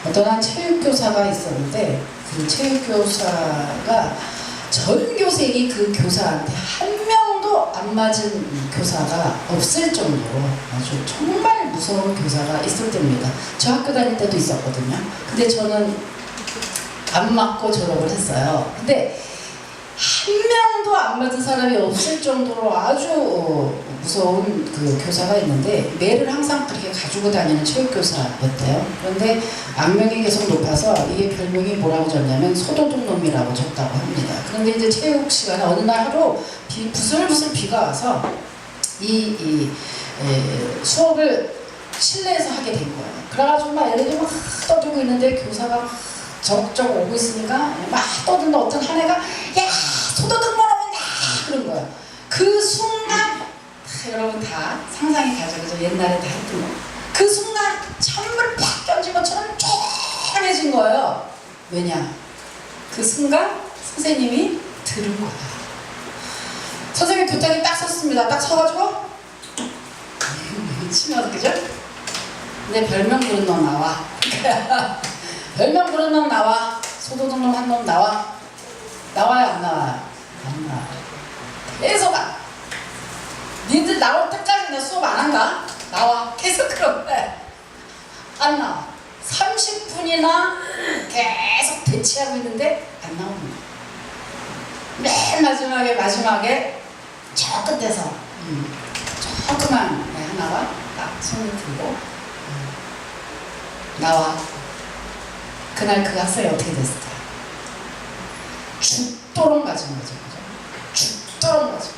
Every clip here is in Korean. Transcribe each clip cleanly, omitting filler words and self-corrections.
어떤 한 체육교사가 있었는데 그 체육교사가 전교생이 그 교사한테 한 명도 안 맞은 교사가 없을 정도로 아주 정말 무서운 교사가 있을 때입니다. 저 학교 다닐 때도 있었거든요. 근데 저는 안 맞고 졸업을 했어요. 근데 한 명도 안 맞은 사람이 없을 정도로 아주 무서운 그 교사가 있는데 매를 항상 그렇게 가지고 다니는 체육교사였대요. 그런데 악명이 계속 높아서 이게 별명이 뭐라고 졌냐면 소도둑놈이라고 졌다고 합니다. 그런데 이제 체육 시간에 어느 날 하루 부슬부슬 비가 와서 수업을 실내에서 하게 된 거예요. 그래가지고 막 애들이 막 떠들고 있는데 교사가 막 적적 오고 있으니까 막 떠드는 어떤 한 애가 야 소도둑 몰아온다 그런 거야. 그 순간 여러분 다 상상이 가죠. 그죠? 옛날에 다 했던 거. 그 순간 찬물을 팍 던진 것처럼 쫀해진 거예요. 왜냐? 그 순간 선생님이 들은 거야. 선생님 도장이 딱 섰습니다. 딱 서가지고 치면 그죠? 내 별명 부른 놈 나와. 별명 부른 놈 나와. 소도둑놈 한 놈 나와. 나와요 안 나와요? 안 나와. 계속 니들 나올 때까지 나 수업 안 한다? 나와. 계속 그런데 안 나와. 30분이나 계속 대치하고 있는데 안 나오는 거야. 맨 마지막에 저 끝에서 조그만 애 하나가 딱 손을 들고 나와. 그날 그 학생이 어떻게 됐을까? 죽도록 맞은 거죠. 죽도록 맞은 거죠.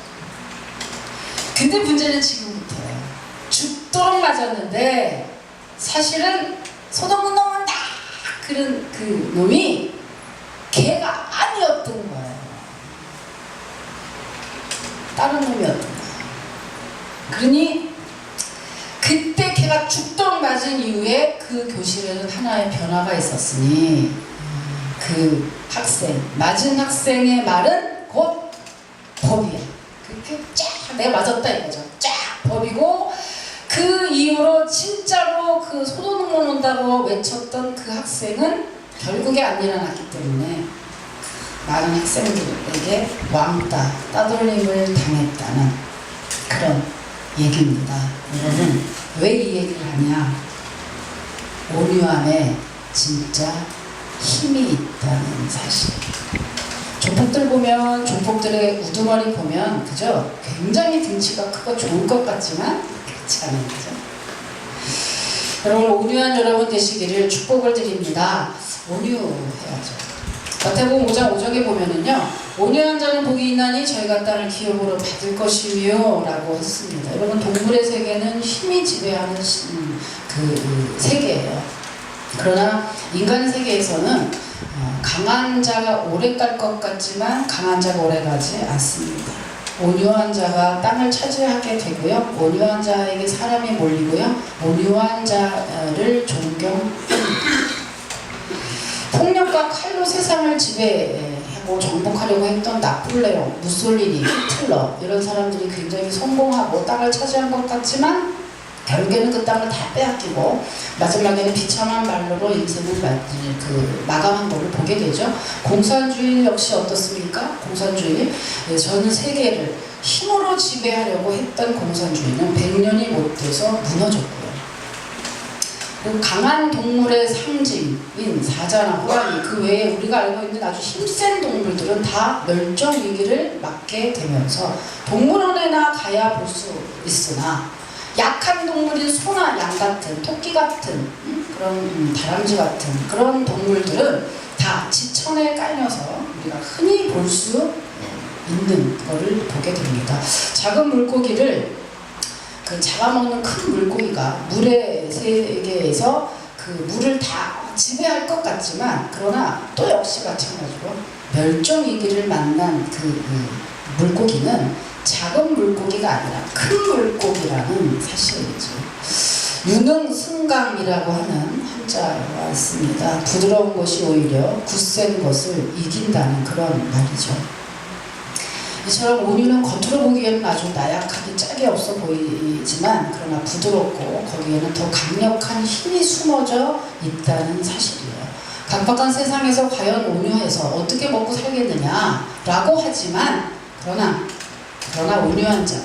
근데 문제는 지금부터예요. 죽도록 맞았는데 사실은 소동문 놈은 딱 그런 그 놈이 걔가 아니었던 거예요. 다른 놈이었던 거예요. 그러니 그때 걔가 죽도록 맞은 이후에 그 교실에는 하나의 변화가 있었으니 그 학생, 맞은 학생의 말은 곧 법이야. 그렇게 쫙 내가 맞았다 이거죠. 쫙 법이고 그 이후로 진짜로 그 소도둑놈 온다고 외쳤던 그 학생은 결국에 안 일어났기 때문에 많은 학생들에게 왕따, 따돌림을 당했다는 그런 얘기입니다. 여러분 왜 이 얘기를 하냐? 온유함에 진짜 힘이 있다는 사실. 조폭들 보면 조폭들의 우두머리 보면 그죠? 굉장히 등치가 크고 좋을 것 같지만 그렇지 않은 거죠. 여러분 온유한 여러분 되시기를 축복을 드립니다. 온유해야죠. 마태복음 5장 5절에 보면은요, 온유한 자는 복이 있나니 저희가 딸을 기업으로 받을 것이며 라고 했습니다. 여러분 동물의 세계는 힘이 지배하는 그 세계예요. 그러나 인간 세계에서는 강한 자가 오래 갈 것 같지만 강한 자가 오래 가지 않습니다. 온유한 자가 땅을 차지하게 되고요. 온유한 자에게 사람이 몰리고요. 온유한 자를 존경합니다. 폭력과 칼로 세상을 지배하고 정복하려고 했던 나폴레옹, 무솔리니, 히틀러 이런 사람들이 굉장히 성공하고 땅을 차지한 것 같지만 결국에는 그 땅을 다 빼앗기고 마지막에는 비참한 말로로 인생을 마감한 것을 보게 되죠. 공산주의 역시 어떻습니까? 공산주의, 전 세계를 힘으로 지배하려고 했던 공산주의는 100년이 못 돼서 무너졌고요. 그리고 강한 동물의 상징인 사자나 호랑이 그 외에 우리가 알고 있는 아주 힘센 동물들은 다 멸종 위기를 맞게 되면서 동물원에나 가야 볼 수 있으나 약한 동물인 소나 양 같은 토끼 같은 그런 다람쥐 같은 그런 동물들은 다 지천에 깔려서 우리가 흔히 볼 수 있는 거를 보게 됩니다. 작은 물고기를 잡아먹는 큰 물고기가 물의 세계에서 그 물을 다 지배할 것 같지만 그러나 또 역시 마찬가지로 멸종위기를 만난 그 물고기는 작은 물고기가 아니라 큰 물고기라는 사실이죠. 유능승강이라고 하는 한자가 있습니다. 부드러운 것이 오히려 굳센 것을 이긴다는 그런 말이죠. 이처럼 온유는 겉으로 보기에는 아주 나약하게 짝이 없어 보이지만 그러나 부드럽고 거기에는 더 강력한 힘이 숨어져 있다는 사실이에요. 각박한 세상에서 과연 온유해서 어떻게 먹고 살겠느냐라고 하지만 그러나 온유한 자,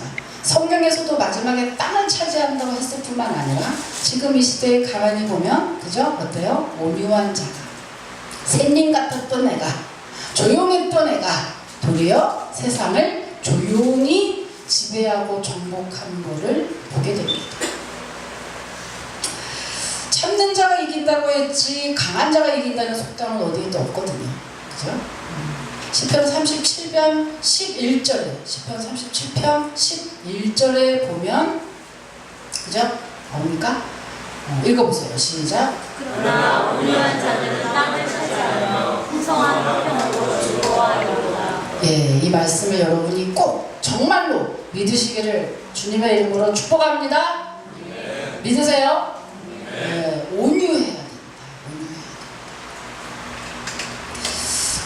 성경에서도 마지막에 땅을 차지한다고 했을 뿐만 아니라 지금 이 시대에 가만히 보면 그죠? 어때요? 온유한 자가 샌님 같았던 애가 조용했던 애가 도리어 세상을 조용히 지배하고 정복하는 것을 보게 됩니다. 참는 자가 이긴다고 했지 강한 자가 이긴다는 속담은 어디에도 없거든요. 그죠? 시편 37편 11절에 시편 37편 11절에 보면 그죠? 뭡니까? 읽어보세요. 시작. 그러나 온유한 자들은 땅을 차지하며 풍성한 화평으로 즐거워하리로다. 예, 이 말씀을 여러분이 꼭 정말로 믿으시기를 주님의 이름으로 축복합니다. 네. 믿으세요? 네. 온유해야 됩니다.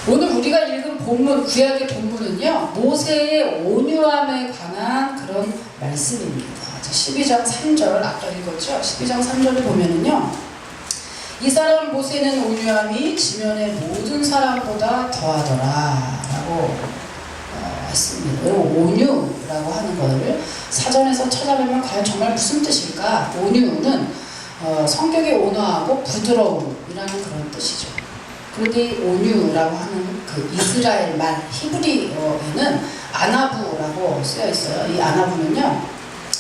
오늘 우리가 읽은 본문, 구약의 본문은요, 모세의 온유함에 관한 그런 말씀입니다. 12장 3절, 아까 읽었죠? 12장 3절을 보면은요, 이 사람 모세는 온유함이 지면의 모든 사람보다 더하더라 라고 했습니다. 온유라고 하는 것을 사전에서 찾아보면 과연 정말 무슨 뜻일까? 온유는 성격이 온화하고 부드러움이라는 그런 뜻이죠. 그런데 온유라고 하는 그 이스라엘 말 히브리어에는 아나부라고 쓰여 있어요. 이 아나부는요,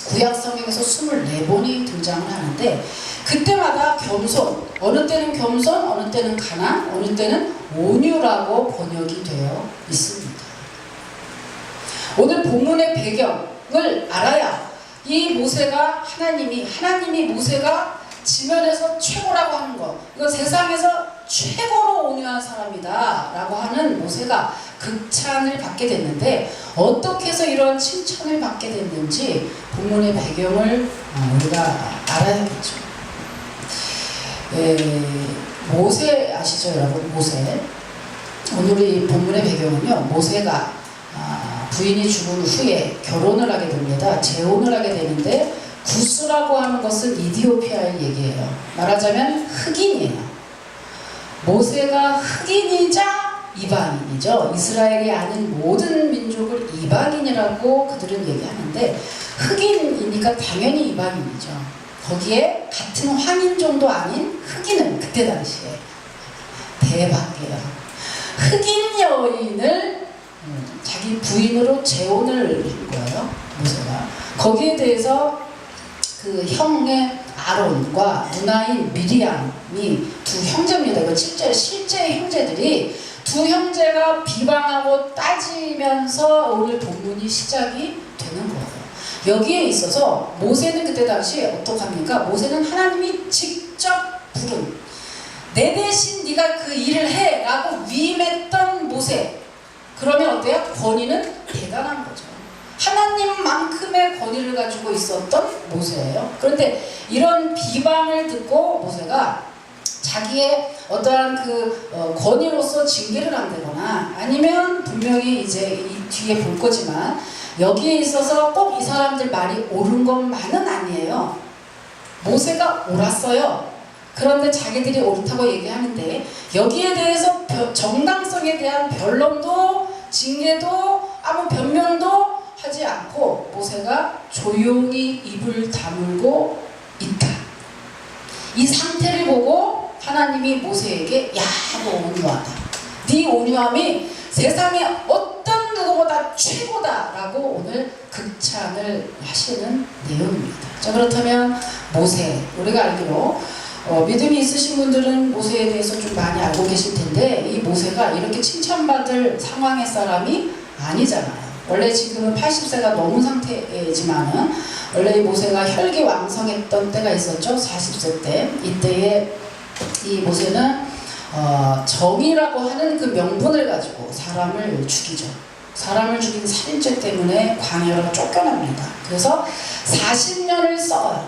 구약 성경에서 24번이 등장을 하는데 그때마다 겸손, 어느 때는 겸손, 어느 때는 가난, 어느 때는 온유라고 번역이 되어 있습니다. 오늘 본문의 배경을 알아야 이 모세가 하나님이 모세가 지면에서 최고라고 하는 것, 이건 세상에서 최고로 온유한 사람이다 라고 하는 모세가 극찬을 받게 됐는데 어떻게 해서 이런 칭찬을 받게 됐는지 본문의 배경을 우리가 알아야겠죠. 모세 아시죠 여러분? 모세. 오늘 이 본문의 배경은요, 모세가 부인이 죽은 후에 결혼을 하게 됩니다. 재혼을 하게 되는데 구스라고 하는 것은 이디오피아의 얘기예요. 말하자면 흑인이에요. 모세가 흑인이자 이방인이죠. 이스라엘이 아는 모든 민족을 이방인이라고 그들은 얘기하는데 흑인이니까 당연히 이방인이죠. 거기에 같은 황인종도 아닌 흑인은 그때 당시에 대박이에요. 흑인 여인을 자기 부인으로 재혼을 한 거예요. 모세가. 거기에 대해서 그 형의 아론과 누나인 미리암이 두 형제입니다. 그 실제 형제들이 두 형제가 비방하고 따지면서 오늘 본문이 시작이 되는 거예요. 여기에 있어서 모세는 그때 당시 어떡합니까? 모세는 하나님이 직접 부른 내 대신 네가 그 일을 해 라고 위임했던 모세. 그러면 어때요? 권위는 대단한 거죠. 하나님만큼의 권위를 가지고 있었던 모세예요. 그런데 이런 비방을 듣고 모세가 자기의 어떠한 그 권위로서 징계를 한다거나 아니면 분명히 이제 이 뒤에 볼 거지만 여기에 있어서 꼭 이 사람들 말이 옳은 것만은 아니에요. 모세가 옳았어요. 그런데 자기들이 옳다고 얘기하는데 여기에 대해서 정당성에 대한 변론도 징계도 아무 변명도 하지 않고 모세가 조용히 입을 다물고 있다. 이 상태를 보고 하나님이 모세에게 야, 너 온유하다. 네 온유함이 세상에 어떤 누구보다 최고다 라고 오늘 극찬을 하시는 내용입니다. 자, 그렇다면 모세, 우리가 알기로 믿음이 있으신 분들은 모세에 대해서 좀 많이 알고 계실 텐데 이 모세가 이렇게 칭찬받을 상황의 사람이 아니잖아요. 원래 지금은 80세가 넘은 상태지만은 원래 이 모세가 혈기왕성했던 때가 있었죠. 40세 때. 이때에 이 모세는 정의라고 하는 그 명분을 가지고 사람을 죽이죠. 사람을 죽인 살인죄 때문에 광야로 쫓겨납니다. 그래서 40년을 써요.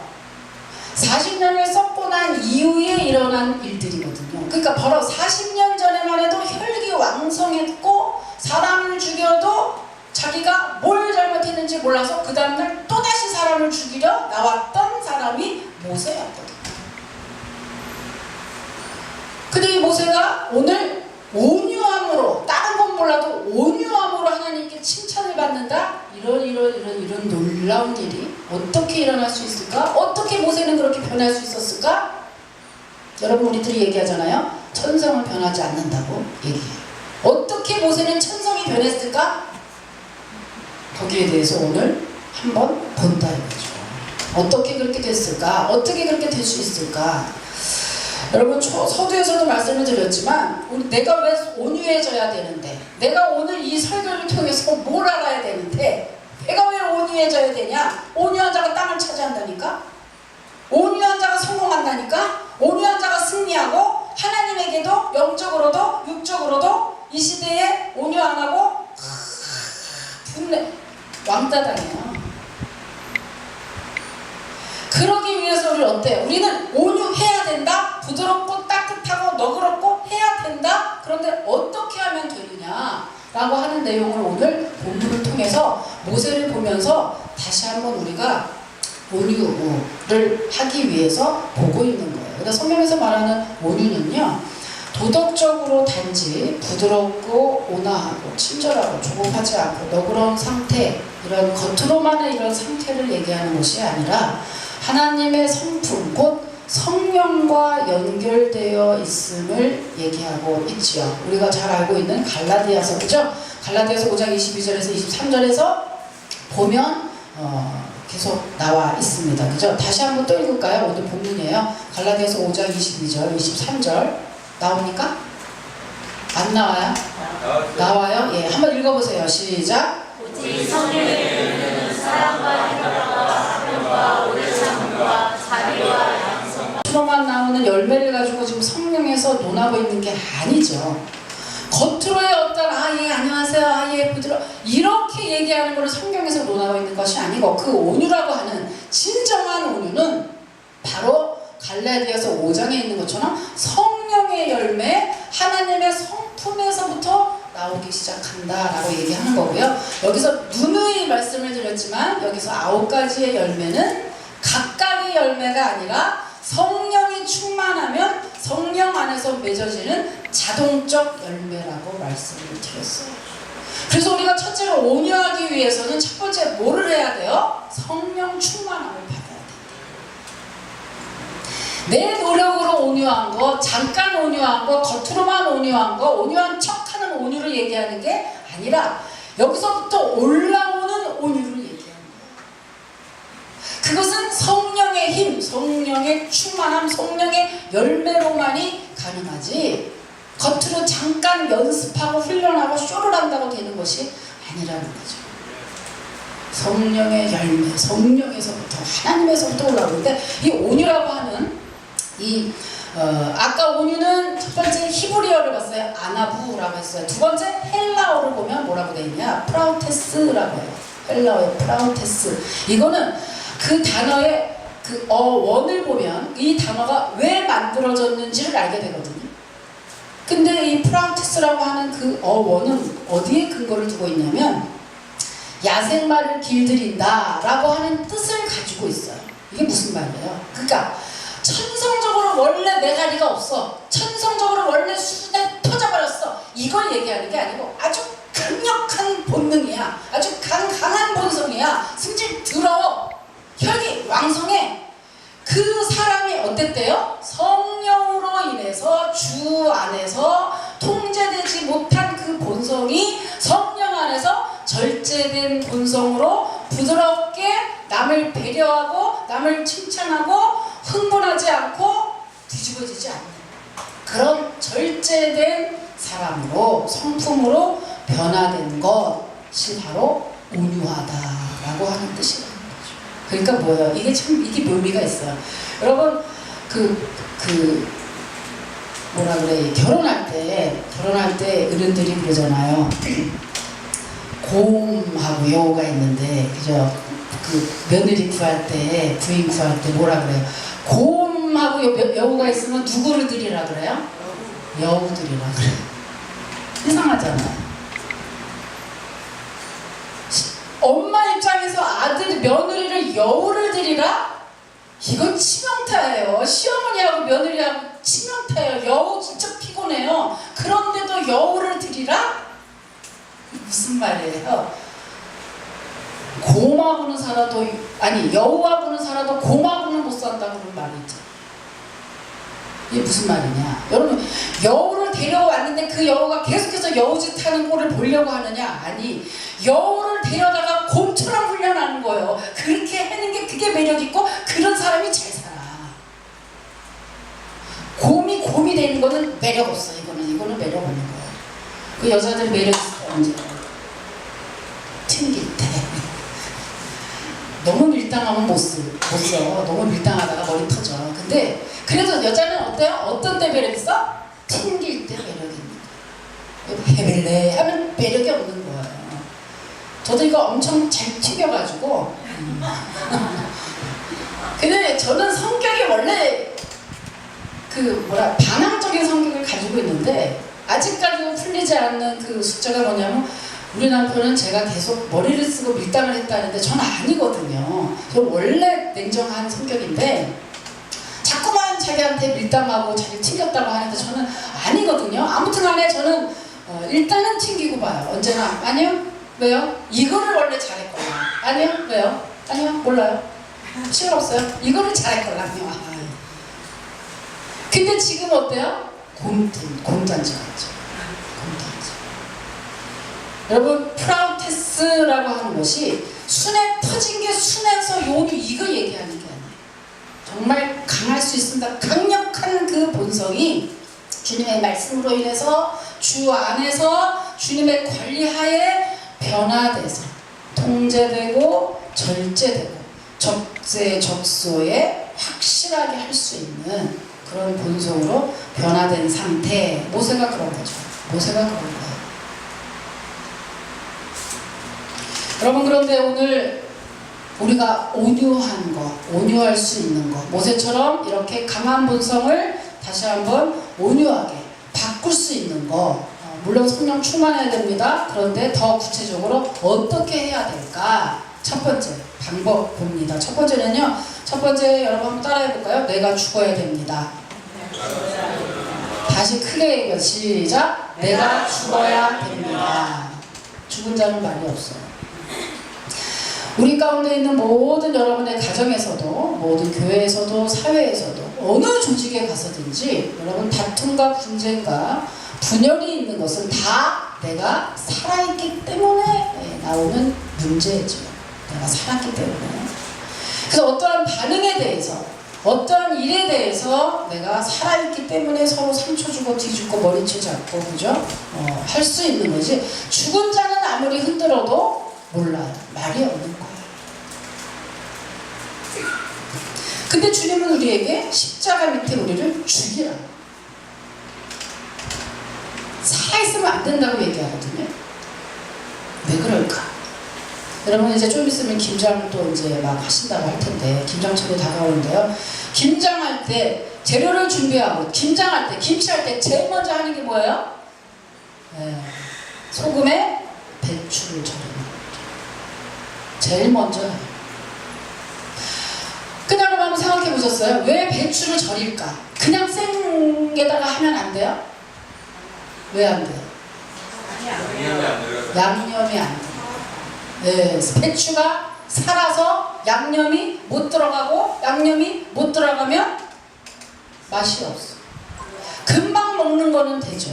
40년을 썼고 난 이후에 일어난 일들이거든요. 그러니까 바로 40년 전에만 해도 혈기왕성했고 사람을 죽여도 자기가 몰라서 그 다음날 또다시 사람을 죽이려 나왔던 사람이 모세였거든요. 근데 이 모세가 오늘 온유함으로, 다른 건 몰라도 온유함으로 하나님께 칭찬을 받는다? 이런 놀라운 일이 어떻게 일어날 수 있을까? 어떻게 모세는 그렇게 변할 수 있었을까? 여러분, 우리들이 얘기하잖아요. 천성을 변하지 않는다고 얘기해요. 어떻게 모세는 천성이 변했을까? 거기에 대해서 오늘 한번 본다 이거죠. 어떻게 그렇게 됐을까? 어떻게 그렇게 될 수 있을까? 여러분, 서두에서도 말씀을 드렸지만 내가 왜 온유해져야 되는데, 내가 오늘 이 설교를 통해서 뭘 알아야 되는데, 내가 왜 온유해져야 되냐? 온유한 자가 땅을 차지한다니까? 온유한 자가 성공한다니까? 온유한 자가 승리하고 하나님에게도 영적으로도 육적으로도 이 시대에 온유 안 하고 분내 왕따 당해요. 그러기 위해서 우리 어때요? 우리는 온유해야 된다. 부드럽고 따뜻하고 너그럽고 해야 된다. 그런데 어떻게 하면 되느냐 라고 하는 내용을 오늘 본문을 통해서 모세를 보면서 다시 한번 우리가 온유를 하기 위해서 보고 있는 거예요. 그러니까 성경에서 말하는 온유는요, 도덕적으로 단지 부드럽고 온화하고 친절하고 조급하지 않고 너그러운 상태, 이런 겉으로만의 이런 상태를 얘기하는 것이 아니라 하나님의 성품, 곧 성령과 연결되어 있음을 얘기하고 있지요. 우리가 잘 알고 있는 갈라디아서, 그죠? 갈라디아서 5장 22절에서 23절에서 보면 계속 나와 있습니다. 그죠? 다시 한번 또 읽을까요? 오늘 본문이에요. 갈라디아서 5장 22절, 23절 나옵니까? 안 나와요? 나와요? 예, 한번 읽어보세요. 시작. 오직 성령의 사랑과 희락과 사랑과 오래 참음과 자비와 양성. 겉으로만 나오는 열매를 가지고 지금 성령에서 논하고 있는 게 아니죠. 겉으로의 어떤 예 안녕하세요 예 부드러 이렇게 얘기하는 걸 성경에서 논하고 있는 것이 아니고, 그 온유라고 하는 진정한 온유는 바로 갈라디아서 5장에 있는 것처럼 성령의 열매, 하나님의 성품에서부터 나오기 시작한다라고 얘기하는 거고요. 여기서 누누이 말씀을 드렸지만 여기서 9가지의 열매는 각각의 열매가 아니라 성령이 충만하면 성령 안에서 맺어지는 자동적 열매라고 말씀을 드렸어요. 그래서 우리가 첫째로 온유하기 위해서는 첫 번째 뭐를 해야 돼요? 성령 충만함을 받아야 돼요. 내 노력으로 온유한 거, 잠깐 온유한 거, 겉으로만 온유한 거, 온유한 척하는 온유를 얘기하는 게 아니라 여기서부터 올라오는 온유를 얘기하는 거예요. 그것은 성령의 힘, 성령의 충만함, 성령의 열매로만이 가능하지, 겉으로 잠깐 연습하고 훈련하고 쇼를 한다고 되는 것이 아니라는 거죠. 성령의 열매, 성령에서부터, 하나님에서부터 올라오는데, 이 온유라고 하는 아까 온유는 첫 번째 히브리어를 봤어요. 아나부라고 했어요. 두 번째 헬라어를 보면 뭐라고 되어 있냐? 프라우테스라고 해요. 헬라어의 프라우테스. 이거는 그 단어의 그 어원을 보면 이 단어가 왜 만들어졌는지를 알게 되거든요. 근데 이 프라우테스라고 하는 그 어원은 어디에 근거를 두고 있냐면, 야생마를 길들인다 라고 하는 뜻을 가지고 있어요. 이게 무슨 말이에요? 그러니까 천성적으로 원래 메가리가 없어, 천성적으로 원래 수준에 터져버렸어, 이걸 얘기하는 게 아니고 아주 강력한 본능이야, 아주 강한 본성이야, 승질 더러워, 혈기 왕성해. 그 사람이 어땠대요? 성령으로 인해서 주 안에서 통제되지 못한 그 본성이 성령 안에서 절제된 본성으로 부드럽게 남을 배려하고 남을 칭찬하고 흥분하지 않고 뒤집어지지 않는 그런 절제된 사람으로, 성품으로 변화된 것이 바로 온유하다라고 하는 뜻이라는 거죠. 그러니까 뭐예요? 이게 묘미가 있어요. 여러분, 뭐라 그래, 결혼할 때 어른들이 그러잖아요. 고음하고 여우가 있는데, 그죠? 그 며느리 구할 때, 부인 구할 때 뭐라 그래요? 고음하고 여우가 있으면 누구를 드리라 그래요? 여우들이라 그래요. 이상하잖아요. 엄마 입장에 땅에서 며느리를 여우를 드리라? 이건 치명타예요. 시어머니하고 며느리하고 치명타예요. 여우 진짜 피곤해요. 그런데도 여우를 드리라? 무슨 말이에요? 곰하고는 살아도, 아니 여우하고는 살아도 곰하고는 못 산다 그런 말이 있죠. 이게 무슨 말이냐? 여러분, 여우를 데려왔는데 그 여우가 계속해서 여우짓 하는 꼴을 보려고 하느냐? 아니, 여우를 데려다가 곰처럼 훈련하는 거예요. 그렇게 하는 게 그게 매력있고 그런 사람이 잘 살아. 곰이 되는 거는 매력 없어. 이거는 매력 없는 거예요. 그 여자들 매력 있어. 언제? 튕길 때. 너무 밀당하면 못 써. 너무 밀당하다가 머리 터져. 근데 그래도 여자는 어때요? 어떤 때 매력 있어? 튕길 때 매력입니다. 해밀래 하면 매력이 없는 거예요. 저도 이거 엄청 잘 튀겨가지고 근데 저는 성격이 원래 반항적인 성격을 가지고 있는데 아직까지도 풀리지 않는 그 숫자가 뭐냐면 우리 남편은 제가 계속 머리를 쓰고 밀당을 했다는데 저는 아니거든요. 저 원래 냉정한 성격인데 자꾸만 자기한테 밀당하고 자기를 튕겼다고 하는데 저는 아니거든요. 아무튼 간에 저는 일단은 튕기고 봐요. 언제나. 아니요? 왜요? 이거를 원래 잘했거든요. 아니요? 왜요? 아니요? 몰라요. 시간 없어요. 이거를 잘했거든요. 근데 지금 어때요? 곰단지 같죠. 곰단지. 여러분, 프라우테스라고 하는 것이 순에 터진 게 순에서 요리 이거 얘기하는 게 아니에요. 정말 강할 수 있습니다. 강력한 그 본성이 주님의 말씀으로 인해서 주 안에서 주님의 관리하에 변화돼서 통제되고 절제되고 적재적소에 확실하게 할 수 있는 그런 본성으로 변화된 상태. 모세가 그런 거죠. 모세가 그런 거예요. 여러분, 그런데 오늘 우리가 온유할 수 있는 거, 모세처럼 이렇게 강한 본성을 다시 한번 온유하게 바꿀 수 있는 거, 물론 성령 충만해야 됩니다. 그런데 더 구체적으로 어떻게 해야 될까? 첫 번째 방법 봅니다. 첫 번째 여러분 한번 따라해 볼까요? 내가 죽어야 됩니다. 다시 크게 얘기해요. 시작. 내가 죽어야 됩니다. 죽은 자는 말이 없어요. 우리 가운데 있는 모든 여러분의 가정에서도, 모든 교회에서도, 사회에서도, 어느 조직에 가서든지 여러분 다툼과 분쟁과 분열이 있는 것은 다 내가 살아있기 때문에 나오는 문제죠. 내가 살았기 때문에. 그래서 어떠한 반응에 대해서, 어떠한 일에 대해서 내가 살아있기 때문에 서로 상처 주고 뒤죽고 머리채 잡고, 그죠? 할 수 있는 거지. 죽은 자는 아무리 흔들어도 몰라요. 말이 없는 거예요. 근데 주님은 우리에게 십자가 밑에 우리를 죽이라. 살아있으면 안 된다고 얘기하거든요. 왜 그럴까? 여러분, 이제 좀 있으면 김장을 또 이제 막 하신다고 할 텐데, 김장철이 다가오는데요. 김장할 때, 재료를 준비하고, 김장할 때, 김치할 때, 제일 먼저 하는 게 뭐예요? 소금에 배추를 절이는 거죠. 제일 먼저 해요. 그냥 한번 생각해 보셨어요? 왜 배추를 절일까? 그냥 생에다가 하면 안 돼요? 왜 안 돼요? 양념이 안 돼요. 네, 배추가 살아서 양념이 못 들어가고, 양념이 못 들어가면 맛이 없어. 금방 먹는 거는 되죠.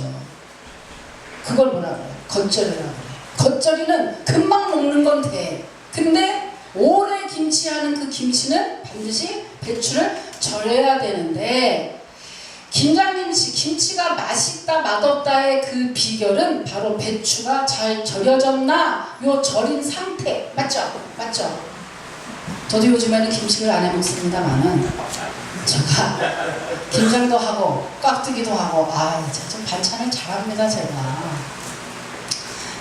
그걸 뭐라 그래요? 겉절이라고 그래요. 겉절이는 금방 먹는 건 돼. 근데 오래 김치하는 그 김치는 반드시 배추를 절여야 되는데, 김장김치, 김치가 맛있다 맛없다의 그 비결은 바로 배추가 잘 절여졌나, 요 절인 상태. 맞죠? 맞죠? 저도 요즘에는 김치를 안 해먹습니다만은 제가 김장도 하고 깍두기도 하고 좀 반찬을 잘합니다. 제가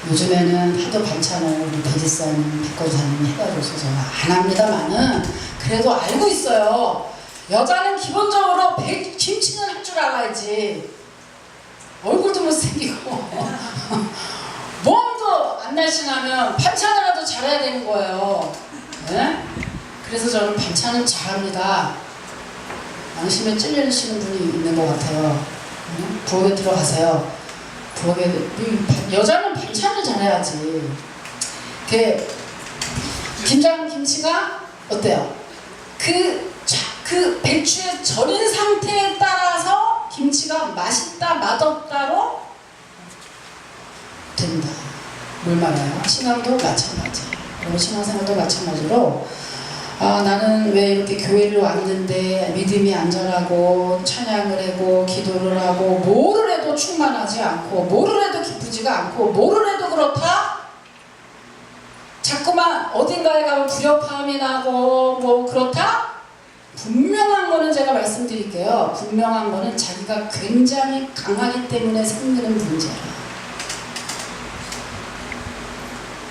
요즘에는 하도 반찬을 우리 배지사님, 백거사님 해가지고서 제가 안 합니다만은 그래도 알고 있어요. 여자는 기본적으로 김치는 할 줄 알아야지. 얼굴도 못생기고 몸도 안 맨날 지나면 반찬이라도 잘해야 되는 거예요. 네? 그래서 저는 반찬은 잘합니다. 양심에 찔리시는 분이 있는 것 같아요. 부엌에 들어가세요. 부엌에 여자는 반찬을 잘해야지. 김치가 어때요? 그 배추의 절인 상태에 따라서 김치가 맛있다 맛없다로 된다. 뭘 말해요? 신앙도 마찬가지예요. 우리 신앙생활도 마찬가지로 나는 왜 이렇게 교회를 왔는데 믿음이 안 자라고 찬양을 하고 기도를 하고 뭐를 해도 충만하지 않고 뭐를 해도 기쁘지가 않고 뭐를 해도 그렇다? 자꾸만 어딘가에 가면 불협화음이 나고 뭐 그렇다? 분명한 거는 제가 말씀드릴게요. 분명한 거는 자기가 굉장히 강하기 때문에 생기는 문제예요.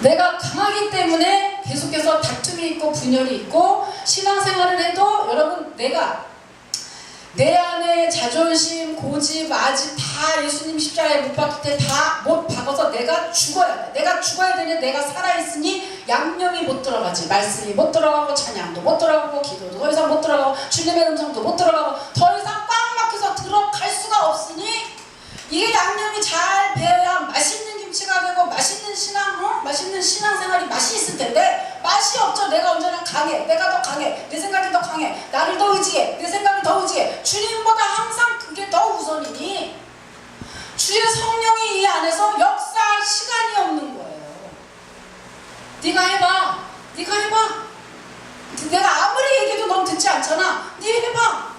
내가 강하기 때문에 계속해서 다툼이 있고 분열이 있고 신앙생활을 해도 여러분 내 안에 자존심, 고집, 아집 다 예수님 십자가에 못 박힐 때 다 못 박아서 내가 죽어야 돼. 내가 죽어야 되니 내가 살아있으니 양념이 못 들어가지. 말씀이 못 들어가고 찬양도 못 들어가고 기도도 더 이상 못 들어가고 주님의 음성도 못 들어가고 더 이상 꽉 막혀서 들어갈 수가 없으니 이게 양념이 잘 배어야 맛있는 김치가 되고 맛있는 맛있는 신앙생활이 맛이 있을 텐데 맛이 없죠. 내가 언제나 강해. 내가 더 강해. 내 생각이 더 강해. 나를 더 의지해. 내 생각이 더 의지해. 주님보다 항상 그게 더 우선이니 주의 성령이 이 안에서 역사할 시간이 없는 거예요. 네가 해봐. 내가 아무리 얘기해도 넌 듣지 않잖아. 네 해봐.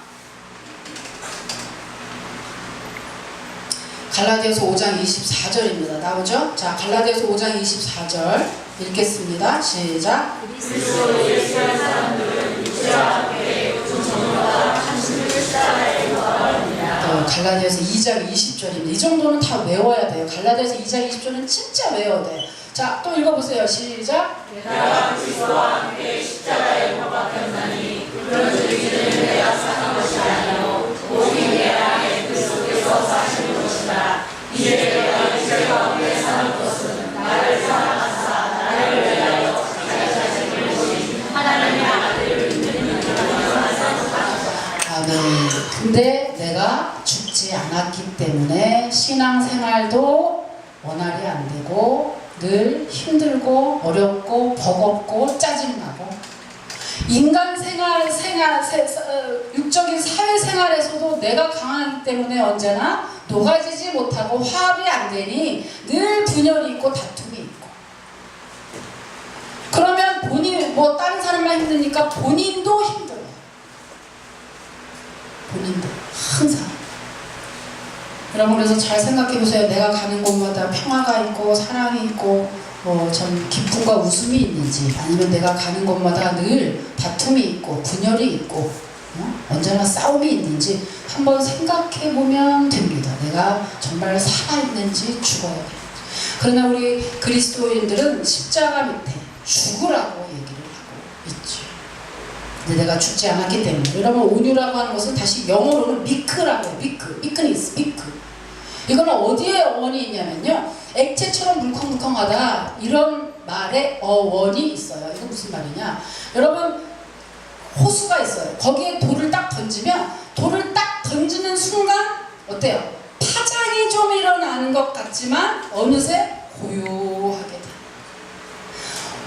갈라디아서 5장 24절입니다. 나오죠? 자, 갈라디아서 5장 24절 읽겠습니다. 시작. 그리스도 예수의 사람들은 육체와 함께 정보가 당신을 십자가에 못 갈라디아서 2장 20절입니다. 이 정도는 다 외워야 돼요. 갈라디아서 2장 20절은 진짜 외워야 돼요. 자, 또 읽어보세요. 시작. 내가 그리스도와 함께 십자가에 못 박혔나니 그런 죄기는 내가 사는 것이 아니요 오직 내 안에 그리스도께서 사시는 것이다. 이제 내가 육체와 함께 사는 것은 나를 사랑하사 나를 위하여 자기 자신을 보신 하나님의 아들을 믿는 자만 사는 것이다. 아멘. 근데 내가 죽지 않았기 때문에 신앙생활도 원활히 안 되고 늘 힘들고 어렵고 버겁고 짜증나고 인간 육적인 사회생활에서도 내가 강하기 때문에 언제나 녹아지지 못하고 화합이 안 되니 늘 분열이 있고 다툼이 있고 그러면 본인 다른 사람만 힘드니까 본인도 힘들어요. 본인도 항상. 여러분 그래서 잘 생각해 보세요. 내가 가는 곳마다 평화가 있고 사랑이 있고 참 기쁨과 웃음이 있는지 아니면 내가 가는 곳마다 늘 다툼이 있고 분열이 있고 언제나 싸움이 있는지 한번 생각해 보면 됩니다. 내가 정말 살아있는지 죽어야 되는지. 그러나 우리 그리스도인들은 십자가 밑에 죽으라고 얘기를 하고 있죠. 근데 내가 죽지 않았기 때문에 여러분 온유라고 하는 것은 다시 영어로는 미크라고 해요. 미크. 이거는 어디에 어원이 있냐면요. 액체처럼 물컹물컹하다 이런 말에 어원이 있어요. 이거 무슨 말이냐. 여러분 호수가 있어요. 거기에 돌을 딱 던지면 돌을 딱 던지는 순간 어때요? 파장이 좀 일어나는 것 같지만 어느새 고요하게 돼요.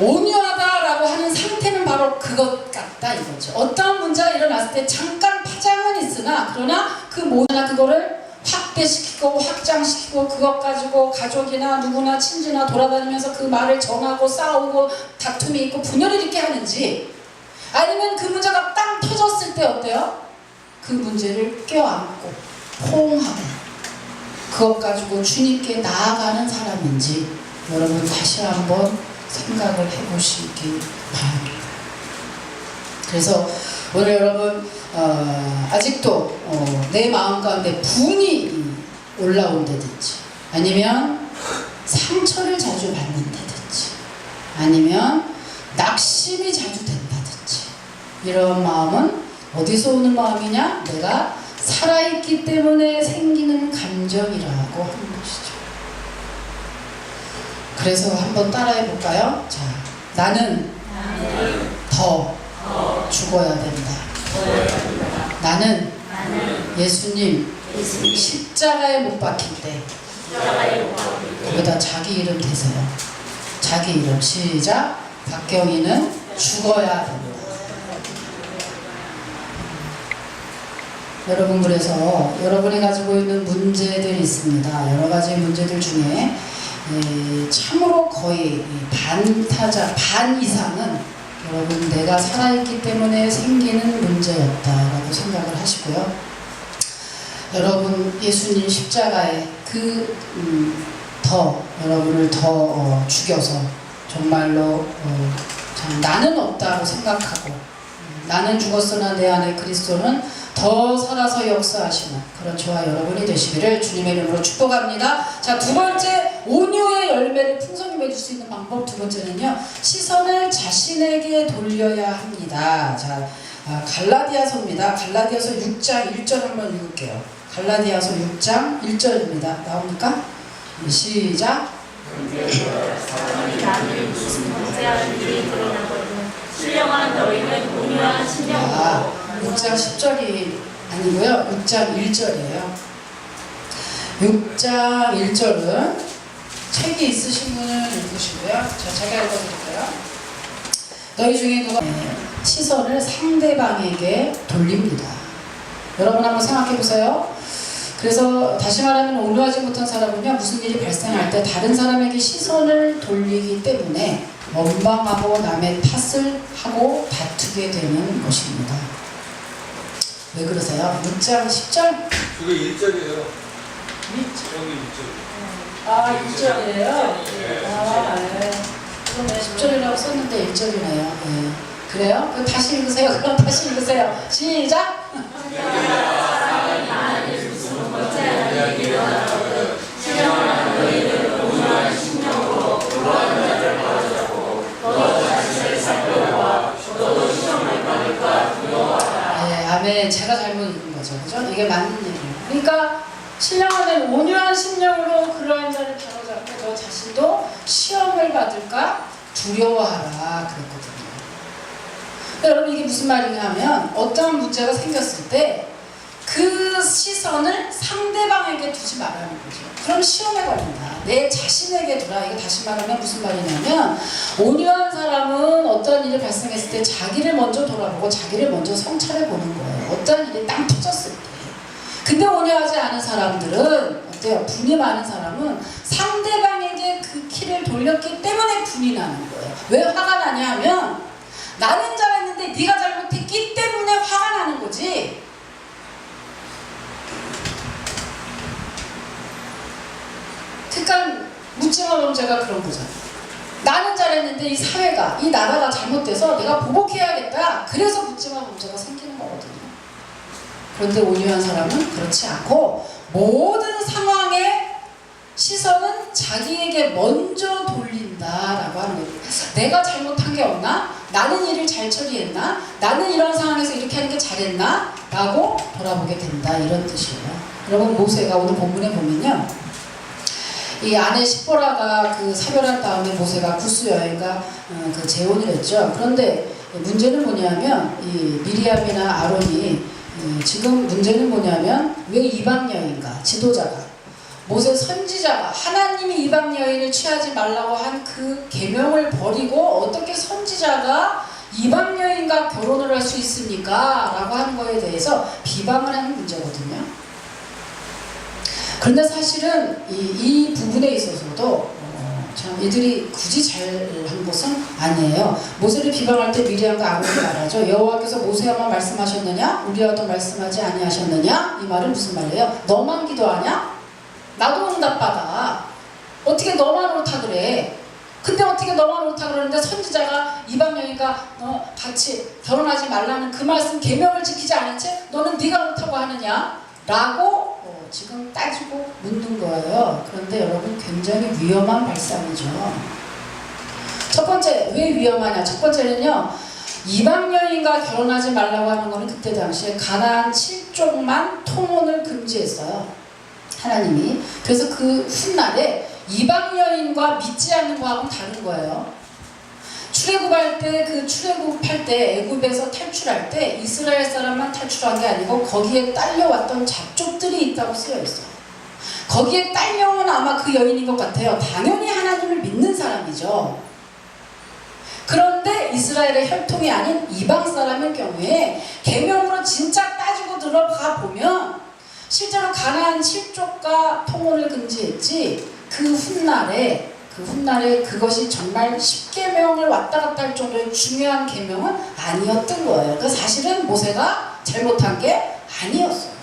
온유하다라고 하는 상태는 바로 그것 같다 이거죠. 어떤 문제가 일어났을 때 잠깐 파장은 있으나 그러나 그 모든 그거를 확대시키고 확장시키고 그것 가지고 가족이나 누구나 친지나 돌아다니면서 그 말을 전하고 싸우고 다툼이 있고 분열이 있게 하는지 아니면 그 문제가 땅 터졌을 때 어때요? 그 문제를 껴안고 포옹하고 그것 가지고 주님께 나아가는 사람인지 여러분 다시 한번 생각을 해보시기 바랍니다. 그래서 오늘 여러분 아직도 내 마음 가운데 분이 올라온다든지 아니면 상처를 자주 받는다든지 아니면 낙심이 자주 된다든지 이런 마음은 어디서 오는 마음이냐? 내가 살아있기 때문에 생기는 감정이라고 하는 것이죠. 그래서 한번 따라해 볼까요? 자, 나는 더 죽어야 된다. 나는 예수님 십자가에 못 박힐 때 거기다 자기 이름 대세요. 자기 이름 시작. 박경희는 죽어야 된다. 여러분, 그래서 여러분이 가지고 있는 문제들이 있습니다. 여러 가지 문제들 중에 참으로 거의 반 이상은 여러분 내가 살아있기 때문에 생기는 문제였다라고 생각을 하시고요. 여러분 예수님 십자가에 여러분을 더 죽여서 정말로 참 나는 없다고 생각하고 나는 죽었으나 내 안에 그리스도는 더 살아서 역사하시는 그런 저와 여러분이 되시기를 주님의 이름으로 축복합니다. 자, 두 번째, 온유의 열매를 풍성히 맺을 수 있는 방법 두 번째는요, 시선을 자신에게 돌려야 합니다. 자, 갈라디아서입니다. 갈라디아서 6장 1절 한번 읽을게요. 갈라디아서 6장 1절입니다. 나옵니까? 시작. 신령한 너희는 온유한 심령으로 6장 10절이 아니고요. 6장 1절이에요. 6장 1절은 책이 있으신 분은 읽으시고요. 제가 읽어드릴게요. 너희 중에 누가 시선을 상대방에게 돌립니다. 여러분 한번 생각해보세요. 그래서 다시 말하면 온유하지 못한 사람은요, 무슨 일이 발생할 때 다른 사람에게 시선을 돌리기 때문에 원망하고 남의 탓을 하고 다투게 되는 것입니다. 왜 그러세요? 6장 10절? 그게 1절이에요. 여기 1절. 아, 1절이에요? 네. 아, 네. 그럼 10절이라고 썼는데 1절이네요. 네. 그래요? 그럼 다시 읽으세요. 그럼 다시 읽으세요. 시작! 네, 아멘. 제가 잘못 읽은 거죠. 그죠? 이게 맞는 얘기예요. 그러니까 신령하면 온유한 심령으로 그러한 자를 바로잡고 너 자신도 시험을 받을까 두려워하라 그랬거든요. 여러분, 이게 무슨 말이냐면 어떠한 문제가 생겼을 때 그 시선을 상대방에게 두지 말라는 거죠. 그럼 시험에 걸린다. 내 자신에게 두라. 이거 다시 말하면 무슨 말이냐면 온유한 사람은 어떠한 일이 발생했을 때 자기를 먼저 돌아보고 자기를 먼저 성찰해 보는 거예요. 어떠한 일이 땅 터졌을 때. 근데 온유하지 않은 사람들은 어때요? 분이 많은 사람은 상대방에게 그 키를 돌렸기 때문에 분이 나는 거예요. 왜 화가 나냐 하면 나는 잘했는데 네가 잘못했기 때문에 화가 나는 거지. 그러니까 묻지마 범죄가 그런 거잖아. 나는 잘했는데 이 사회가, 이 나라가 잘못돼서 내가 보복해야겠다. 그래서 묻지마 범죄가 생기는 거거든요. 그런데 온유한 사람은 그렇지 않고 모든 상황에 시선은 자기에게 먼저 돌린다라고 하는 거예요. 내가 잘못한 게 없나? 나는 일을 잘 처리했나? 나는 이런 상황에서 이렇게 하는 게 잘했나? 라고 돌아보게 된다, 이런 뜻이에요. 여러분, 모세가 오늘 본문에 보면요, 이 아내 시보라가 그 사별한 다음에 모세가 구스 여행과 그 재혼을 했죠. 그런데 문제는 뭐냐면 이 미리암이나 아론이 지금 문제는 뭐냐면 왜 이방 여인가, 지도자가 모세 선지자가 하나님이 이방 여인을 취하지 말라고 한 그 계명을 버리고 어떻게 선지자가 이방 여인과 결혼을 할 수 있습니까? 라고 하는 거에 대해서 비방을 하는 문제거든요. 그런데 사실은 이 부분에 있어서도 참 이들이 굳이 잘한 것은 아니에요. 모세를 비방할 때 미리암과 아론이 말하죠. 여호와께서 모세와만 말씀하셨느냐? 우리와도 말씀하지 아니하셨느냐? 이 말은 무슨 말이에요? 너만 기도하냐? 나도 응답받아. 어떻게 너만 옳다 그래? 근데 어떻게 너만 옳다 그러는데 선지자가 이방 여인과 같이 결혼하지 말라는 그 말씀 계명을 지키지 않은 채 너는 네가 옳다고 하느냐? 라고 지금 따지고 묻는 거예요. 그런데 여러분, 굉장히 위험한 발상이죠. 첫 번째, 왜 위험하냐? 첫 번째는요, 이방 여인과 결혼하지 말라고 하는 거는 그때 당시에 가나안 7족만 통혼을 금지했어요, 하나님이. 그래서 그 훗날에 이방 여인과 믿지 않는 거하고는 다른 거예요. 출애굽할 때 출애굽할 때 애굽에서 탈출할 때 이스라엘 사람만 탈출한 게 아니고 거기에 딸려왔던 잡족들이 있다고 쓰여 있어요. 거기에 딸려온 아마 그 여인인 것 같아요. 당연히 하나님을 믿는 사람이죠. 그런데 이스라엘의 혈통이 아닌 이방 사람일 경우에 계명으로 진짜 따지고 들어가 보면 실제로 가나안 7족과 통혼을 금지했지 그 훗날에 그것이 정말 10계명을 왔다 갔다 할 정도의 중요한 계명은 아니었던 거예요. 그 사실은 모세가 잘못한 게 아니었어요.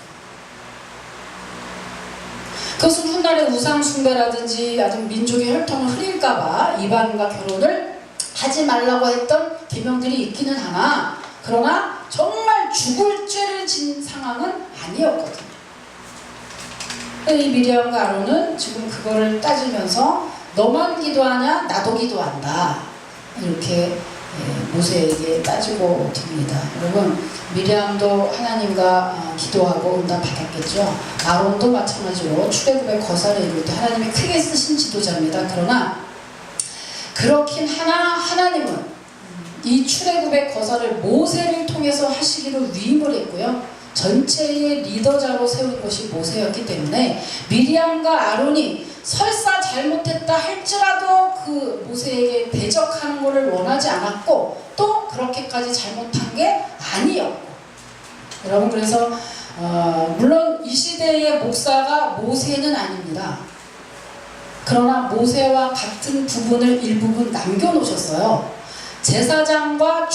그것은 훗날에 우상숭배라든지 아주 민족의 혈통을 흐릴까봐 이방인과 결혼을 하지 말라고 했던 계명들이 있기는 하나 그러나 정말 죽을 죄를 진 상황은 아니었거든요. 이 미리암과 아론은 지금 그거를 따지면서 너만 기도하냐 나도 기도한다 이렇게 모세에게 따지고 듭니다. 여러분 미리암도 하나님과 기도하고 응답 받았겠죠. 아론도 마찬가지로 출애굽의 거사를 이룰 때 하나님이 크게 쓰신 지도자입니다. 그러나 그렇긴 하나 하나님은 이 출애굽의 거사를 모세를 통해서 하시기로 위임을 했고요. 전체의 리더자로 세운 것이 모세였기 때문에 미리암과 아론이 설사 잘못했다 할지라도 그 모세에게 대적하는 것을 원하지 않았고 또 그렇게까지 잘못한 게 아니었고 여러분 그래서 물론 이 시대의 목사가 모세는 아닙니다. 그러나 모세와 같은 부분을 일부분 남겨놓으셨어요. 제사장과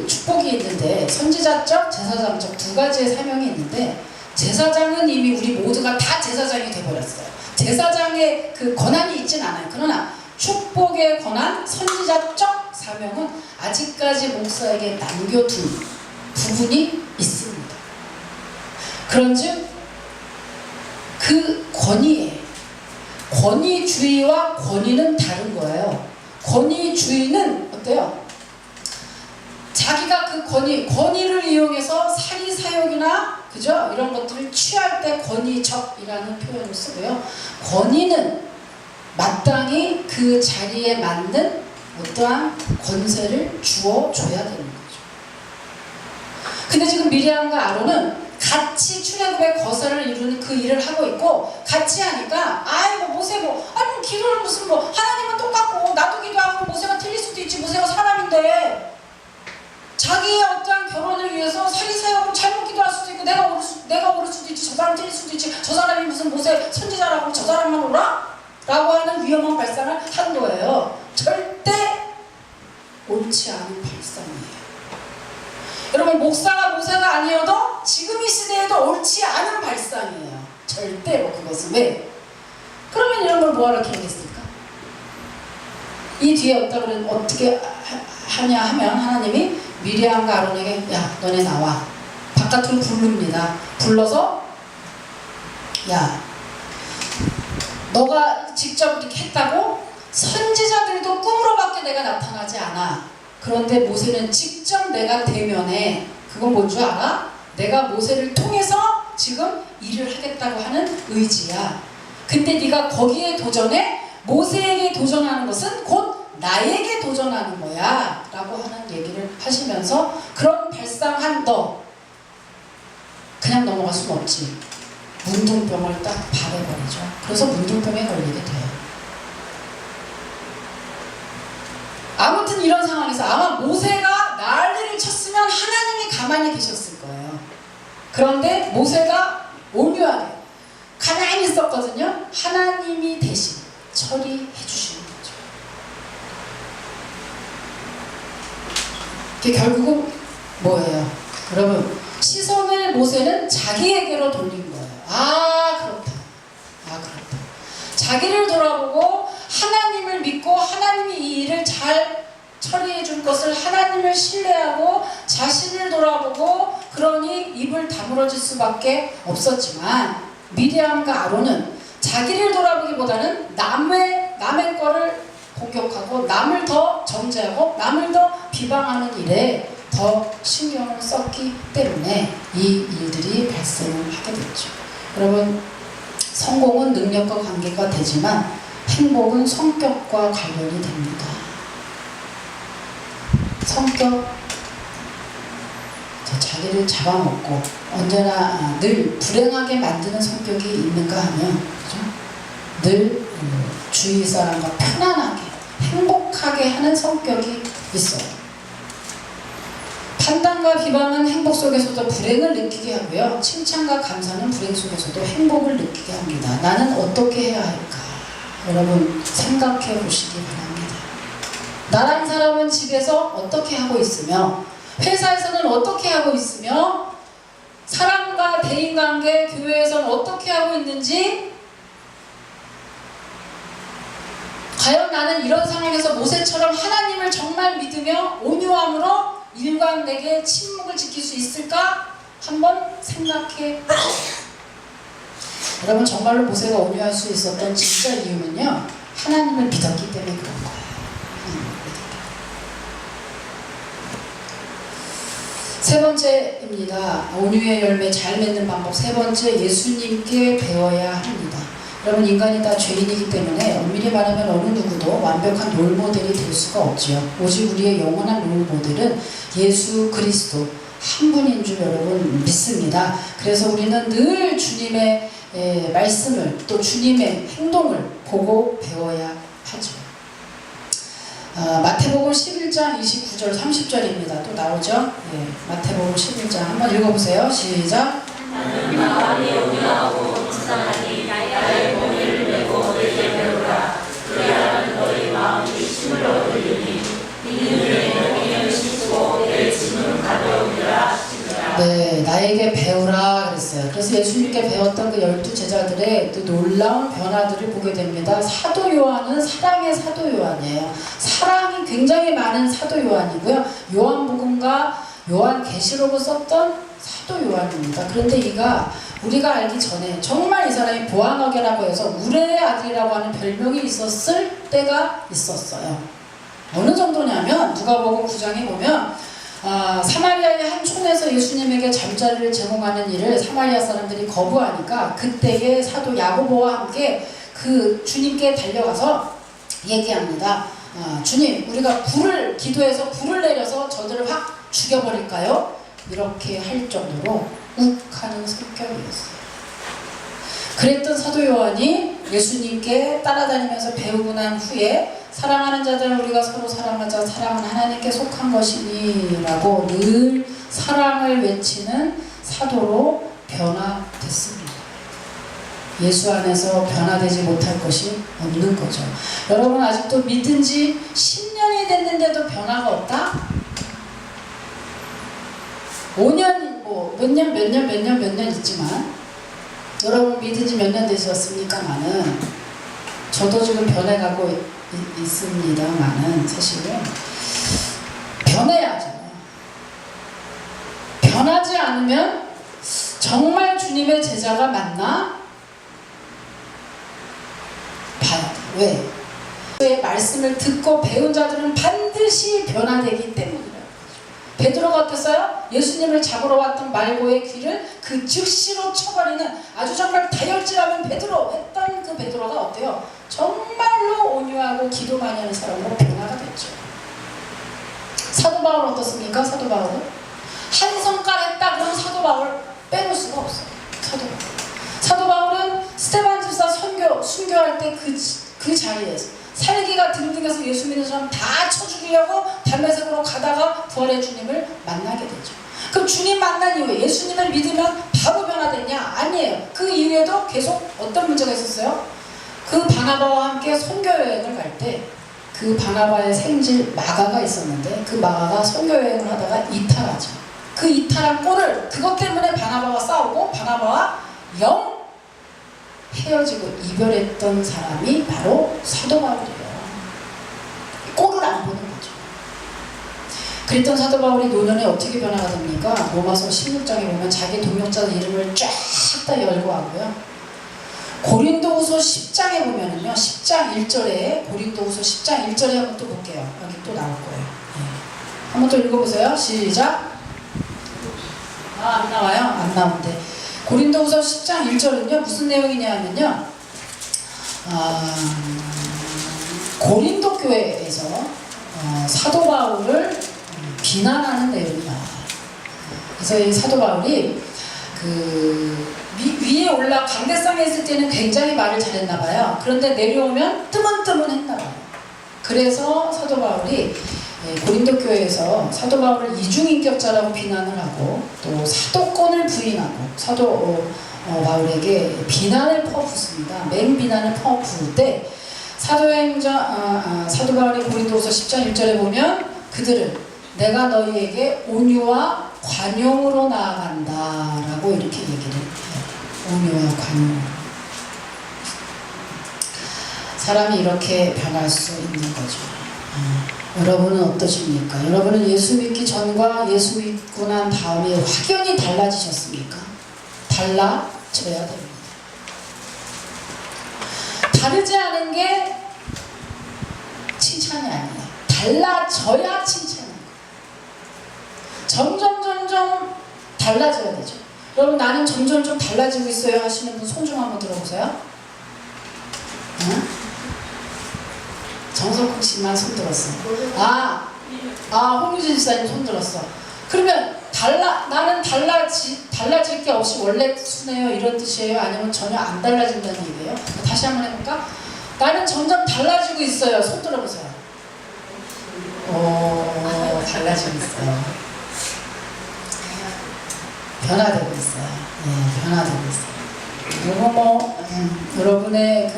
축복이 있는데 선지자적, 제사장적 두 가지의 사명이 있는데 제사장은 이미 우리 모두가 다 제사장이 돼버렸어요. 제사장의 그 권한이 있진 않아요. 그러나 축복의 권한, 선지자적 사명은 아직까지 목사에게 남겨둔 부분이 있습니다. 그런즉 그 권위주의와 권위는 다른 거예요. 권위주의는 어때요? 자기가 그 권위를 이용해서 사리사욕이나 그죠? 이런 것들을 취할 때 권위적이라는 표현을 쓰고요. 권위는 마땅히 그 자리에 맞는 어떠한 권세를 주어줘야 되는 거죠. 근데 지금 미리암과 아론은 같이 출애굽의 거사를 이루는 그 일을 하고 있고 같이 하니까 모세 기도는 무슨 하나님은 똑같고 나도 기도하고 모세가 틀릴 수도 있지 모세가 사람인데 자기의 어떠한 결혼을 위해서 사리사욕을 잘못 기도할 수도 있고 내가 오를 수도 있지 저 사람 틀릴 수도 있지 저 사람이 무슨 모세 선지자라고 저 사람만 오라? 라고 하는 위험한 발상을 한 거예요. 절대 옳지 않은 발상이에요. 여러분 목사가 모세가 아니어도 지금 이 시대에도 옳지 않은 발상이에요. 절대로 그것은 왜? 그러면 이런 걸 뭐하러 기록했을까? 이 뒤에 어떻게 하냐 하면 하나님이 미리암과 아론에게 야 너네 나와 바깥으로 부릅니다. 불러서 야 너가 직접 이렇게 했다고 선지자들도 꿈으로밖에 내가 나타나지 않아. 그런데 모세는 직접 내가 대면해. 그건 뭔 줄 알아? 내가 모세를 통해서 지금 일을 하겠다고 하는 의지야. 근데 네가 거기에 도전해? 모세에게 도전하는 것은 곧 나에게 도전하는 거야 라고 하는 얘기를 하시면서 그런 발상한 너 그냥 넘어갈 수는 없지. 문둥병을 딱 바래버리죠. 그래서 문둥병에 걸리게 돼요. 아무튼 이런 상황에서 아마 모세가 난리를 쳤으면 하나님이 가만히 계셨을 거예요. 그런데 모세가 온유하게 가만히 있었거든요. 하나님이 대신 처리해 주시는 거죠. 그게 결국은 뭐예요? 여러분 시선을 모세는 자기에게로 돌린 거예요. 그렇다. 자기를 돌아보고 하나님을 믿고 하나님이 이 일을 잘 처리해 줄 것을 하나님을 신뢰하고 자신을 돌아보고 그러니 입을 다물어질 수밖에 없었지만 미리암과 아론은 자기를 돌아보기보다는 남의 거를 공격하고 남을 더 정죄하고 남을 더 비방하는 일에 더 신경을 썼기 때문에 이 일들이 발생을 하게 됐죠. 여러분 성공은 능력과 관계가 되지만 행복은 성격과 관련이 됩니다. 성격, 자기를 잡아먹고 언제나 늘 불행하게 만드는 성격이 있는가 하면, 그죠? 늘 주위 사람과 편안하게 행복하게 하는 성격이 있어요. 판단과 비방은 행복 속에서도 불행을 느끼게 하고요. 칭찬과 감사는 불행 속에서도 행복을 느끼게 합니다. 나는 어떻게 해야 할까? 여러분 생각해 보시기 바랍니다. 나란 사람은 집에서 어떻게 하고 있으며, 회사에서는 어떻게 하고 있으며, 사람과 대인관계, 교회에서는 어떻게 하고 있는지, 과연 나는 이런 상황에서 모세처럼 하나님을 정말 믿으며 온유함으로 일관되게 침묵을 지킬 수 있을까? 한번 생각해 보세요. 여러분 정말로 모세가 온유할 수 있었던 진짜 이유는요, 하나님을 믿었기 때문에 그런 거예요. 세 번째입니다. 온유의 열매 잘 맺는 방법. 세 번째, 예수님께 배워야 합니다. 여러분 인간이 다 죄인이기 때문에 엄밀히 말하면 어느 누구도 완벽한 롤모델이 될 수가 없지요. 오직 우리의 영원한 롤모델은 예수 그리스도 한 분인 줄 여러분 믿습니다. 그래서 우리는 늘 주님의 말씀을, 또 주님의 행동을 보고 배워야 하죠. 마태복음 11장 29절 30절입니다. 또 나오죠? 마태복음 11장 한번 읽어보세요. 시작. 나는 마음이 온유하고 온순하니 나의 공의를 내고 너희에게 배우라. 그리하면 너희 마음이 힘을 얻으리니 이는 내 영혼은 쉽고 내 짐은 가벼우니라. 네, 나에게 배우라 그랬어요. 그래서 예수님께 배웠던 그 12제자들의 또 놀라운 변화들을 보게 됩니다. 사도 요한은 사랑의 사도 요한이에요. 사랑이 굉장히 많은 사도 요한이고요. 요한복음과 요한계시록을 썼던 사도 요한입니다. 그런데 이가 우리가 알기 전에 정말 이 사람이 보아너게라고 해서 우레의 아들이라고 하는 별명이 있었을 때가 있었어요. 어느 정도냐면 누가복음 9장에 보면 사마리아의 한 촌에서 예수님에게 잠자리를 제공하는 일을 사마리아 사람들이 거부하니까 그때의 사도 야고보와 함께 그 주님께 달려가서 얘기합니다. 주님, 우리가 불을 기도해서 불을 내려서 저들을 확 죽여버릴까요? 이렇게 할 정도로 욱하는 성격이었어요. 그랬던 사도 요한이 예수님께 따라다니면서 배우고 난 후에 사랑하는 자들은 우리가 서로 사랑하자, 사랑은 하나님께 속한 것이니 라고 늘 사랑을 외치는 사도로 변화됐습니다. 예수 안에서 변화되지 못할 것이 없는 거죠. 여러분 아직도 믿은 지 10년이 됐는데도 변화가 없다? 5년, 몇 년 있지만 여러분 믿은 지 몇 년 되셨습니까마는 저도 지금 변해가고 있습니다만은 사실은 변해야죠. 변하지 않으면 정말 주님의 제자가 맞나? 봐야 돼. 왜? 왜 말씀을 듣고 배운 자들은 반드시 변화되기 때문이에요. 베드로가 어땠어요? 예수님을 잡으러 왔던 말고의 귀를 그 즉시로 쳐버리는 아주 정말 다혈질하면 베드로 했던 그 베드로가 어때요? 정말로 온유하고 기도 많이 하는 사람으로 변화가 됐죠. 사도 바울 어떻습니까? 사도 바울은 한 성깔 했다 그러면 사도 바울 빼놓을 수가 없어요. 사도 바울은 스데반 집사 순교할 때 그 자리에서 살기가 등등해서 예수 믿는 사람 다 쳐 죽이려고 담메색으로 가다가 부활의 주님을 만나게 되죠. 그럼 주님 만난 이후에 예수님을 믿으면 바로 변화됐냐? 아니에요. 그 이후에도 계속 어떤 문제가 있었어요? 그 바나바와 함께 선교 여행을 갈 때 그 바나바의 생질 마가가 있었는데 그 마가가 선교 여행을 하다가 이탈하죠. 그 이탈한 꼴을 그것 때문에 바나바와 싸우고 바나바와 영 헤어지고 이별했던 사람이 바로 사도 바울이에요. 꼴을 안 보는 거죠. 그랬던 사도 바울이 노년에 어떻게 변화가 됩니까? 로마서 16장에 보면 자기 동역자들 이름을 쫙 다 열고 하고요. 고린도후서 10장에 보면은요, 10장 1절에 고린도후서 10장 1절에 한번 또 볼게요. 여기 또 나올 거예요. 한번 또 읽어보세요. 시작. 안 나와요? 안 나오는데 고린도후서 10장 1절은요 무슨 내용이냐면요, 고린도 교회에서 사도 바울을 비난하는 내용이다. 그래서 이 사도 바울이 그 위에 올라 강대상에 있을 때는 굉장히 말을 잘했나 봐요. 그런데 내려오면 뜨문뜨문했나 봐요. 그래서 사도 바울이 고린도 교회에서 사도 바울을 이중인격자라고 비난을 하고 또 사도권을 부인하고 사도 바울에게 비난을 퍼붓습니다. 맹비난을 퍼부을 때 사도 바울이 고린도후서 10장 1절에 보면 그들은 내가 너희에게 온유와 관용으로 나아간다 라고 이렇게 얘기를 해요. 온유와 관용. 사람이 이렇게 변할 수 있는 거죠. 여러분은 어떠십니까? 여러분은 예수 믿기 전과 예수 믿고 난 다음에 확연히 달라지셨습니까? 달라져야 됩니다. 다르지 않은 게 칭찬이 아니에요. 달라져야 칭찬이에요. 점점 달라져야 되죠. 여러분 나는 점점 좀 달라지고 있어요 하시는 분 손 좀 한번 들어보세요. 응? 정석국 씨만 손 들었어. 홍유진 집사님 손 들었어. 그러면 나는 달라질 게 없이 원래 순해요 이런 뜻이에요? 아니면 전혀 안 달라진다는 얘기예요? 다시 한번 해볼까? 나는 점점 달라지고 있어요. 손 들어보세요. 달라지고 있어요. 변화되고 있어요. 네, 변화되고 있어요. 여러분의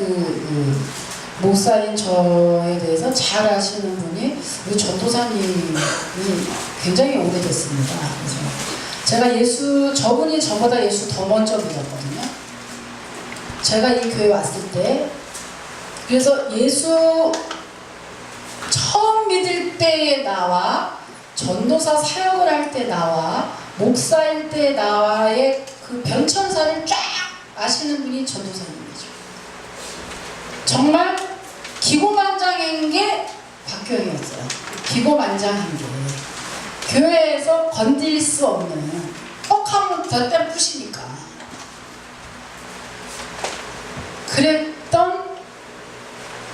목사인 저에 대해서 잘 아시는 분이 우리 전도사님이 굉장히 오래됐습니다. 그래서 저분이 저보다 예수 더 먼저 믿었거든요. 제가 이 교회 왔을 때, 그래서 예수 처음 믿을 때에 나와 전도사 사역을 할 때 나와 목사일 때 나와의 그 변천사를 쫙 아시는 분이 전도사님이죠. 정말 기고만장한 게 박교영이었어요. 기고만장한 게 교회에서 건들 수 없는 뻑하면 덧대 푸시니까 그랬던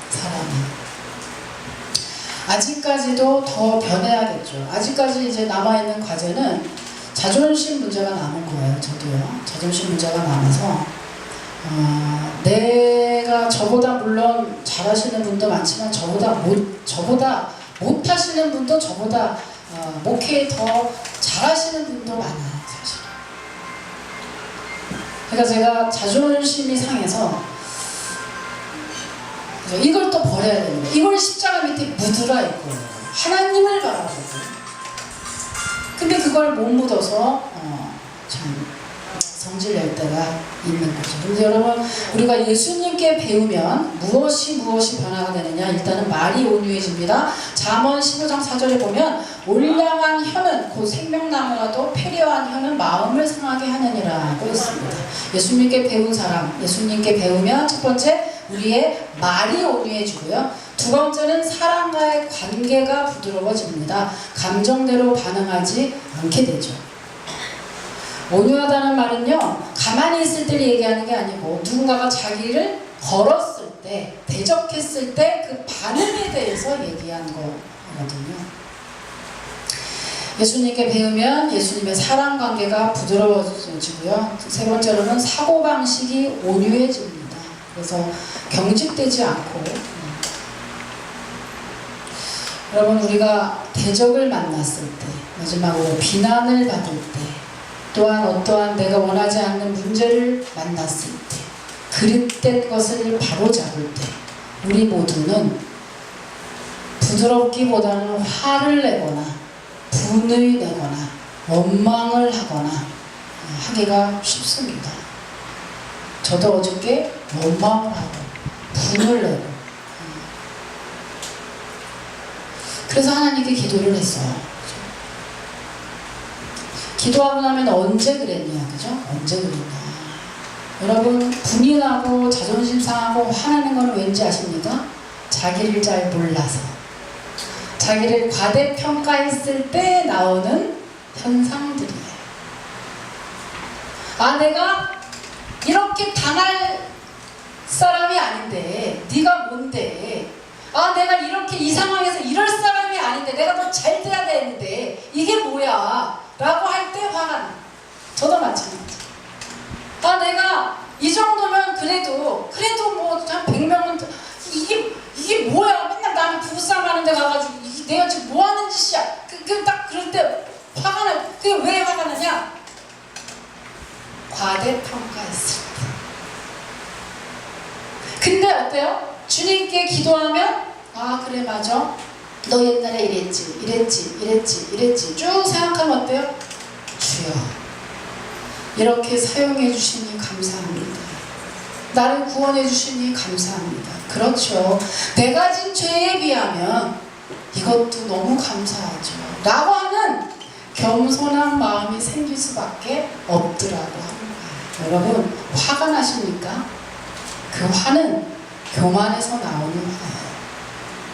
사람이 아직까지도 더 변해야겠죠. 아직까지 이제 남아있는 과제는 자존심 문제가 남은 거예요. 저도요. 자존심 문제가 남아서 내가 저보다 물론 잘하시는 분도 많지만 저보다 못하시는 분도 저보다 목회 더 잘하시는 분도 많아요. 사실. 그러니까 제가 자존심이 상해서 이걸 또 버려야 됩니다. 이걸 십자가 밑에 묻으라 이거예요. 하나님을 바라보고. 근데 그걸 못 묻어서 참 성질낼 때가 있는 거죠. 근데 여러분 우리가 예수님께 배우면 무엇이 변화가 되느냐? 일단은 말이 온유해집니다. 잠언 15장 4절에 보면 올량한 혀는 곧 생명나무라도 패려한 혀는 마음을 상하게 하느니라고 했습니다. 예수님께 배운 사람, 예수님께 배우면 첫 번째 우리의 말이 온유해지고요. 두 번째는 사람과의 관계가 부드러워집니다. 감정대로 반응하지 않게 되죠. 온유하다는 말은요, 가만히 있을 때를 얘기하는 게 아니고 누군가가 자기를 걸었을 때, 대적했을 때 그 반응에 대해서 얘기한 거거든요. 예수님께 배우면 예수님의 사랑 관계가 부드러워지고요. 세 번째로는 사고방식이 온유해집니다. 그래서 경직되지 않고 여러분 우리가 대적을 만났을 때, 마지막으로 비난을 받을 때, 또한 어떠한 내가 원하지 않는 문제를 만났을 때, 그릇된 것을 바로잡을 때 우리 모두는 부드럽기보다는 화를 내거나 분을 내거나 원망을 하거나 하기가 쉽습니다. 저도 어저께 원망을 하고 분을 내고 그래서 하나님께 기도를 했어요. 기도하고 나면 언제 그랬냐, 그죠? 언제 그랬냐. 여러분 분이 나고 자존심 상하고 화나는 건 왠지 아십니까? 자기를 잘 몰라서, 자기를 과대평가했을 때 나오는 현상들이에요. 아, 내가 이렇게 당할 사람이 아닌데 네가 뭔데? 아, 내가 이렇게 이 상황에서 이럴 사람이 아닌데 내가 더 잘 돼야 되는데 이게 뭐야? 라고 할 때 화가 나. 저도 마찬가지. 아, 내가 이 정도면 그래도 뭐 한 100명은 이게 뭐야? 맨날 나는 부부싸움 하는 데 가가지고 이게 내가 지금 뭐 하는 짓이야? 딱 그럴 때 화가 나. 그게 왜 화가 나냐? 과대평가했을 때. 근데 어때요? 주님께 기도하면 아, 그래, 맞아, 너 옛날에 이랬지 쭉 생각하면 어때요? 주여, 이렇게 사용해 주시니 감사합니다. 나를 구원해 주시니 감사합니다. 그렇죠. 내가 진 죄에 비하면 이것도 너무 감사하죠. 라고 하는 겸손한 마음이 생길 수밖에 없더라고 하는 거예요. 여러분, 화가 나십니까? 그 화는 교만에서 나오는 화예요.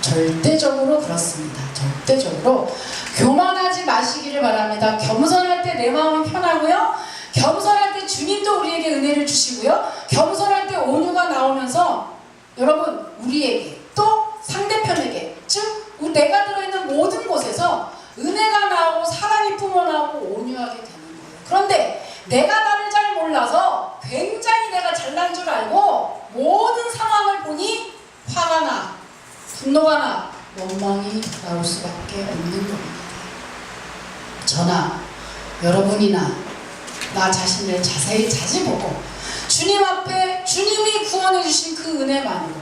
절대적으로 그렇습니다. 절대적으로 교만하지 마시기를 바랍니다. 겸손할 때 내 마음이 편하고요, 겸손할 때 주님도 우리에게 은혜를 주시고요, 겸손할 때 온유가 나오면서 여러분, 우리에게 또 상대편에게, 즉 내가 들어있는 모든 곳에서 은혜가 나오고 사랑이 뿜어나오고 온유하게 되는 거예요. 그런데 내가 나를 잘 몰라서 굉장히 내가 잘난 줄 알고 모든 상황을 보니 화가 나, 분노가 나, 원망이 나올 수밖에 없는 겁니다. 저나 여러분이나 나 자신을 자세히 보고 주님 앞에 주님이 구원해 주신 그 은혜만으로,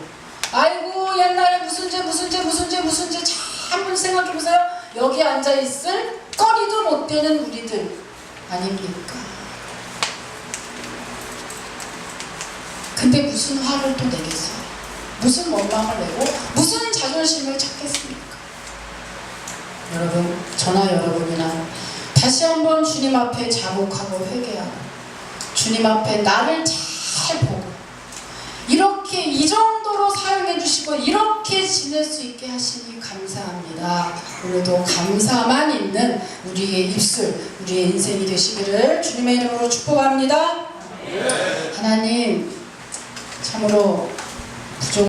아이고 옛날에 무슨 죄 한번 생각해 보세요. 여기 앉아 있을 거리도 못 되는 우리들 아닙니까? 근데 무슨 화를 또 내겠어요? 무슨 원망을 내고 무슨 자존심을 찾겠습니까? 여러분, 저나 여러분이나 다시 한번 주님 앞에 자복하고 회개하고 주님 앞에 나를 잘 보고 이렇게 이 정도로 사용해 주시고 이렇게 지낼 수 있게 하시니 감사합니다. 오늘도 감사만 있는 우리의 입술, 우리의 인생이 되시기를 주님의 이름으로 축복합니다. 하나님, 참으로